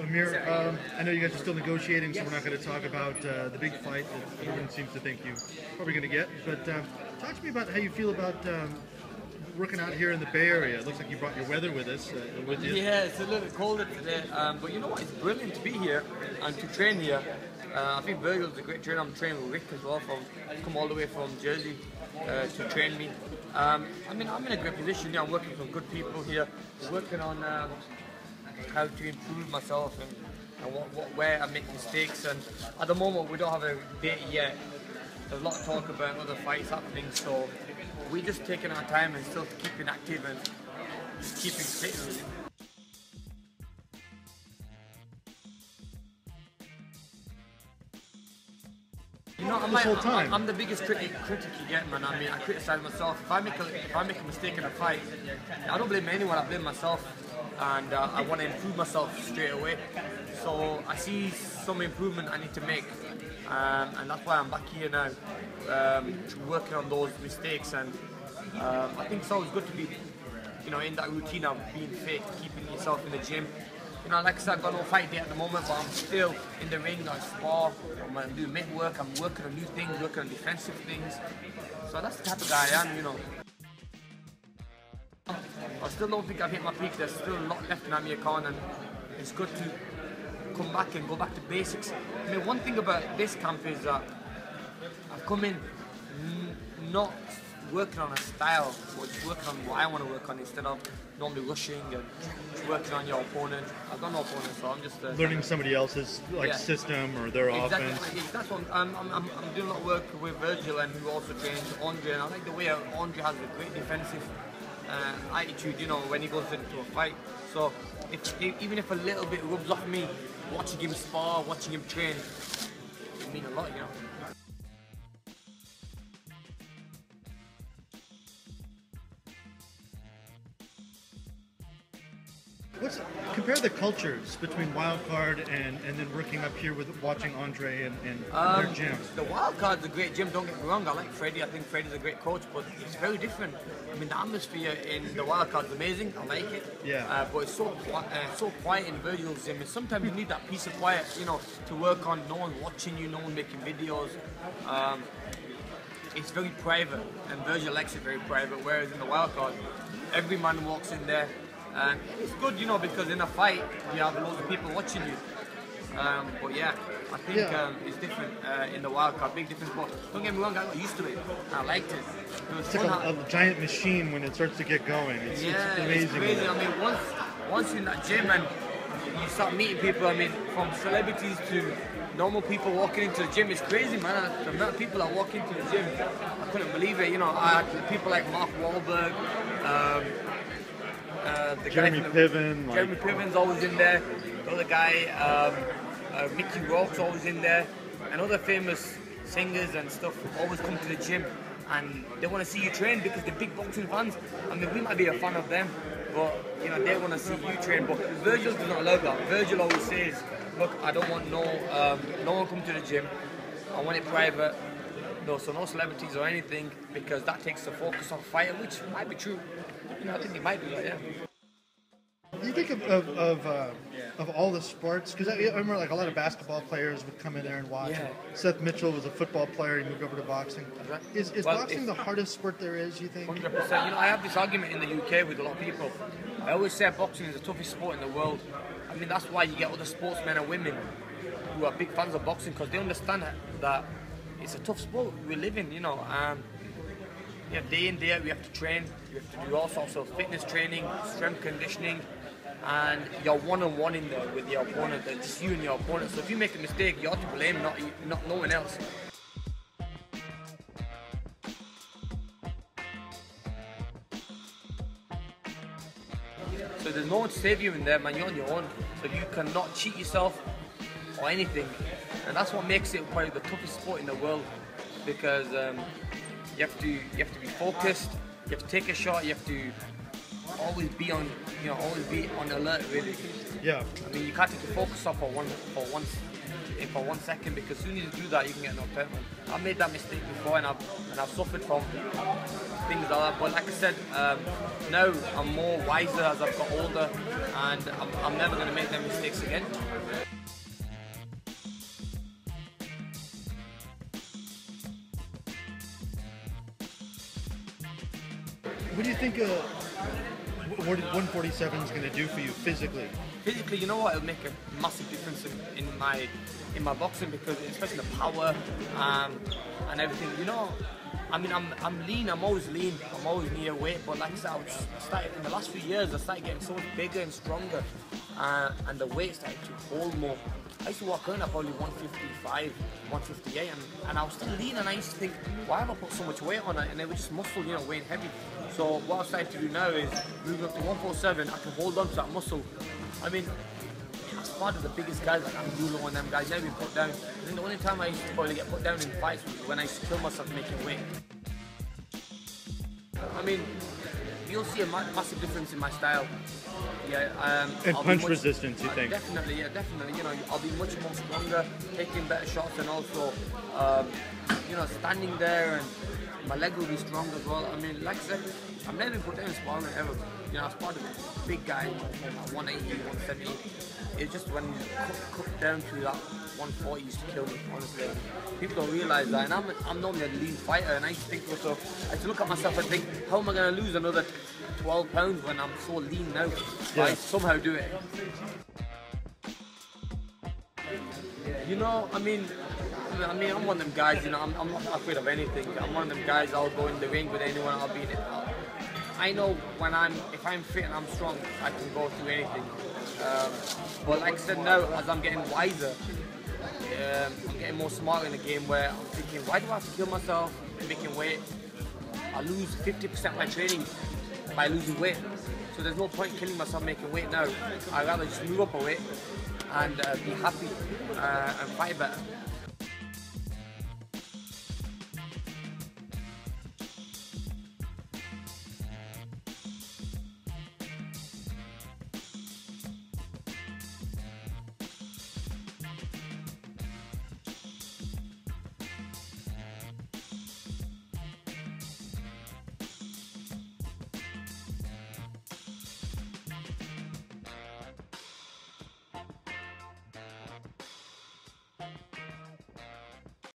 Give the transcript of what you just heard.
Amir, I know you guys are still negotiating, so we're not going to talk about the big fight that everyone seems to think you're probably going to get. But talk to me about how you feel about working out here in the Bay Area. It looks like you brought your weather with us. With you. Yeah, it's a little bit colder today, but you know what? It's brilliant to be here and to train here. I think Virgil's a great trainer. I'm training with Rick as well. Come all the way from Jersey to train me. I mean, I'm in a great position here. I'm working with some good people here, working on how to improve myself and where I make mistakes. And at the moment, we don't have a date yet. There's a lot of talk about other fights happening, so we're just taking our time and still keeping active and just keeping fit. Really. You know, I'm the biggest critic you get, man. I mean, I criticize myself. If I make a mistake in a fight, I don't blame anyone. I blame myself, and I want to improve myself straight away. So I see some improvement I need to make, and that's why I'm back here now, working on those mistakes. And I think it's always good to be, you know, in that routine of being fit, keeping yourself in the gym. You know, like I said, I've got no fight day at the moment, but I'm still in the ring. I spar, I'm doing mitt work, I'm working on new things, working on defensive things. So that's the type of guy I am, you know. I still don't think I've hit my peak. There's still a lot left in Amir, and it's good to come back and go back to basics. I mean, one thing about this camp is that I've come in not working on a style, but just working on what I want to work on instead of normally rushing and working on your opponent. I've got no opponent, so I'm just learning somebody else's system or their offense. That's what I'm doing a lot of work with Virgil, and who also trains Andre. And I like the way Andre has a great defensive attitude, you know, when he goes into a fight. So even if a little bit rubs off me, watching him spar, watching him train, it means a lot, you know. Compare the cultures between Wildcard and then working up here with watching Andre and their gym. The Wildcard's a great gym, don't get me wrong. I like Freddie. I think Freddie's a great coach, but it's very different. I mean, the atmosphere in the Wildcard's amazing. I like it. Yeah. But it's so quiet in Virgil's gym. And sometimes you need that peace of quiet, you know, to work on. No one watching you, no one making videos. It's very private, and Virgil likes it very private. Whereas in the Wildcard, every man walks in there. And it's good, you know, because in a fight you have loads of people watching you. But yeah, I think it's different in the Wildcard, big difference. But don't get me wrong, I got used to it. I liked it. It's like a giant machine when it starts to get going. It's amazing. It's crazy. I mean, once you're in that gym and you start meeting people, I mean, from celebrities to normal people walking into the gym, it's crazy, man. The amount of people that walk into the gym, I couldn't believe it. You know, I had people like Mark Wahlberg. Jeremy Piven. Jeremy Piven's always in there. The other guy, Mickey Rourke's always in there. And other famous singers and stuff always come to the gym and they want to see you train because they're big boxing fans. I mean, we might be a fan of them, but you know, they want to see you train. But Virgil does not allow that. Virgil always says, look, I don't want no one come to the gym. I want it private. No, so no celebrities or anything, because that takes the focus off fighter, which might be true. You know, I think it might be, yeah. Do you think of all the sports? Because I remember like a lot of basketball players would come in there and watch. Yeah. Seth Mitchell was a football player. He moved over to boxing. Right. Is boxing the hardest sport there is, you think? 100%. You know, I have this argument in the UK with a lot of people. I always say boxing is the toughest sport in the world. I mean, that's why you get other sportsmen and women who are big fans of boxing, because they understand that it's a tough sport we live in, you know. Yeah, day in, day out, we have to train. We have to do all sorts of fitness training, strength conditioning, and you're one-on-one in there with your opponent. It's just you and your opponent. So if you make a mistake, you're to blame, not no one else. So there's no one to save you in there, man. You're on your own. So you cannot cheat yourself or anything. And that's what makes it probably the toughest sport in the world, because you have to be focused. You have to take a shot. You have to always be on, always be on alert, really. Yeah. I mean, you can't take your focus off for one in for 1 second, because as soon as you do that, you can get knocked out, man. I've made that mistake before, and I've suffered from things like that. But like I said, now I'm more wiser as I've got older, and I'm never going to make them mistakes again. What do you think? What 147 is going to do for you physically? Physically, you know what? It'll make a massive difference in my boxing, because especially the power and everything. You know, I mean, I'm lean. I'm always lean. I'm always near weight. But like I said, I started in the last few years. I started getting so much bigger and stronger, and the weight started to hold more. I used to walk around at probably 155, 158, and I was still lean, and I used to think, why have I put so much weight on it? And it was just muscle, you know, weighing heavy. So what I've started to do now is moving up to 147, I can hold on to that muscle. I mean, as part of the biggest guys, like I'm Dulo and them guys, never been put down. I think the only time I used to probably get put down in fights was when I used to kill myself making weight. I mean, you'll see a massive difference in my style. Yeah, and punch resistance, you think? Definitely, yeah, definitely. You know, I'll be much more stronger, taking better shots, and also, you know, standing there, and my leg will be strong as well. I mean, like I said, I've never been put down in sparring ever. You know, I was part of a big guy, 180, 170. It's just when you cut down to that 140 used to kill me, honestly. People don't realise that, and I'm normally a lean fighter, and I used to think to myself, I used to look at myself and think, how am I going to lose another 12 pounds when I'm so lean now? Yeah. I somehow do it. You know, I mean, I'm one of them guys, you know, I'm not afraid of anything. I'm one of them guys, I'll go in the ring with anyone, I'll be in it. I know if I'm fit and I'm strong, I can go through anything. But like I said, now, as I'm getting wiser, I'm getting more smart in the game, where I'm thinking, why do I have to kill myself making weight? I lose 50% of my training by losing weight. So there's no point killing myself making weight now. I'd rather just move up a weight and be happy and fight better.